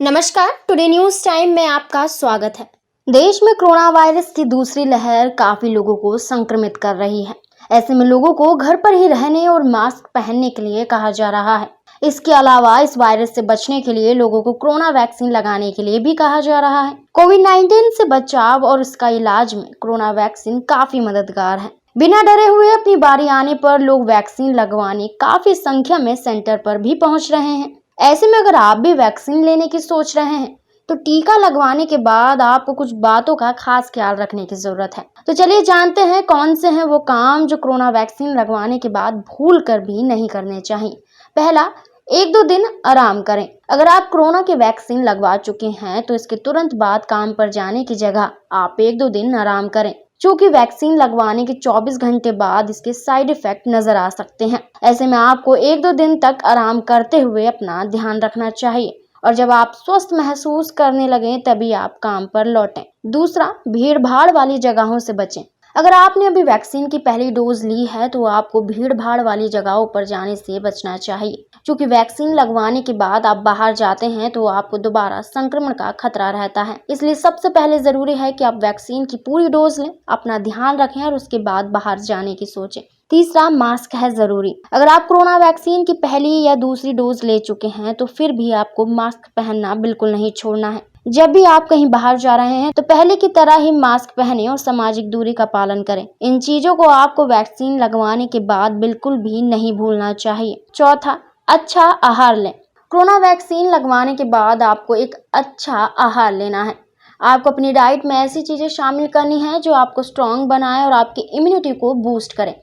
नमस्कार, today news time में आपका स्वागत है। देश में कोरोना वायरस की दूसरी लहर काफी लोगों को संक्रमित कर रही है। ऐसे में लोगों को घर पर ही रहने और मास्क पहनने के लिए कहा जा रहा है। इसके अलावा इस वायरस से बचने के लिए लोगों को कोरोना वैक्सीन लगाने के लिए भी कहा जा रहा है। कोविड-19 से बचाव और इसका इलाज में कोरोना वैक्सीन काफी मददगार है। बिना डरे हुए अपनी बारी आने पर लोग वैक्सीन लगवाने काफी संख्या में सेंटर पर भी पहुंच रहे हैं। ऐसे में अगर आप भी वैक्सीन लेने की सोच रहे हैं तो टीका लगवाने के बाद आपको कुछ बातों का खास ख्याल रखने की जरूरत है। तो चलिए जानते हैं कौन से हैं वो काम जो कोरोना वैक्सीन लगवाने के बाद भूल कर भी नहीं करने चाहिए। पहला, 1-2 दिन आराम करें। अगर आप कोरोना की वैक्सीन लगवा चुके हैं तो इसके तुरंत बाद काम पर जाने की जगह आप 1-2 दिन आराम करें, क्योंकि वैक्सीन लगवाने के 24 घंटे बाद इसके साइड इफेक्ट नजर आ सकते हैं। ऐसे में आपको 1-2 दिन तक आराम करते हुए अपना ध्यान रखना चाहिए और जब आप स्वस्थ महसूस करने लगें तभी आप काम पर लौटें। दूसरा, भीड़ भाड़ वाली जगहों से बचें। अगर आपने अभी वैक्सीन की पहली डोज ली है तो आपको भीड़ भाड़ वाली जगहों पर जाने से बचना चाहिए, क्योंकि वैक्सीन लगवाने के बाद आप बाहर जाते हैं तो आपको दोबारा संक्रमण का खतरा रहता है। इसलिए सबसे पहले जरूरी है कि आप वैक्सीन की पूरी डोज लें, अपना ध्यान रखें और उसके बाद बाहर जाने की सोचें। तीसरा, मास्क है जरूरी। अगर आप कोरोना वैक्सीन की पहली या दूसरी डोज ले चुके हैं तो फिर भी आपको मास्क पहनना बिल्कुल नहीं छोड़ना है। जब भी आप कहीं बाहर जा रहे हैं तो पहले की तरह ही मास्क पहने और सामाजिक दूरी का पालन करें। इन चीजों को आपको वैक्सीन लगवाने के बाद बिल्कुल भी नहीं भूलना चाहिए। चौथा, अच्छा आहार लें। कोरोना वैक्सीन लगवाने के बाद आपको एक अच्छा आहार लेना है। आपको अपनी डाइट में ऐसी चीजें शामिल करनी है जो आपको स्ट्रांग बनाए और आपकी इम्यूनिटी को बूस्ट करें।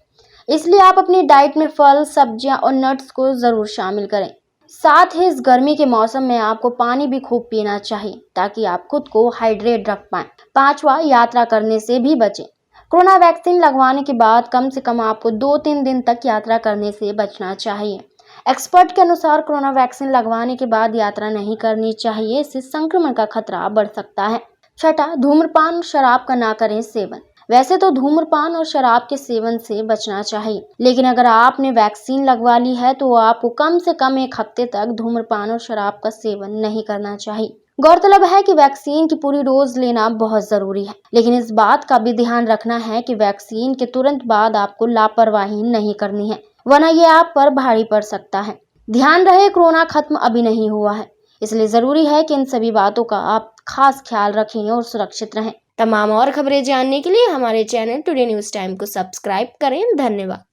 इसलिए आप अपनी डाइट में फल, सब्जियां और नट्स को जरूर शामिल करें। साथ ही इस गर्मी के मौसम में आपको पानी भी खूब पीना चाहिए ताकि आप खुद को हाइड्रेट रख पाएं। पांचवा, यात्रा करने से भी बचें। कोरोना वैक्सीन लगवाने के बाद कम से कम आपको 2-3 दिन तक यात्रा करने से बचना चाहिए। एक्सपर्ट के अनुसार कोरोना वैक्सीन लगवाने के बाद यात्रा नहीं करनी चाहिए, इससे संक्रमण का खतरा बढ़ सकता है। छठा, धूम्रपान और शराब का ना करें सेवन। वैसे तो धूम्रपान और शराब के सेवन से बचना चाहिए, लेकिन अगर आपने वैक्सीन लगवा ली है तो आपको कम से कम 1 हफ्ते तक धूम्रपान और शराब का सेवन नहीं करना चाहिए। गौरतलब है कि वैक्सीन की पूरी डोज लेना बहुत जरूरी है, लेकिन इस बात का भी ध्यान रखना है कि वैक्सीन के तुरंत बाद आपको लापरवाही नहीं करनी है, वरना ये आप पर भारी पड़ सकता है। ध्यान रहे, कोरोना खत्म अभी नहीं हुआ है, इसलिए जरूरी है कि इन सभी बातों का आप खास ख्याल रखें और सुरक्षित रहें। तमाम और खबरें जानने के लिए हमारे चैनल टुडे न्यूज टाइम को सब्सक्राइब करें। धन्यवाद।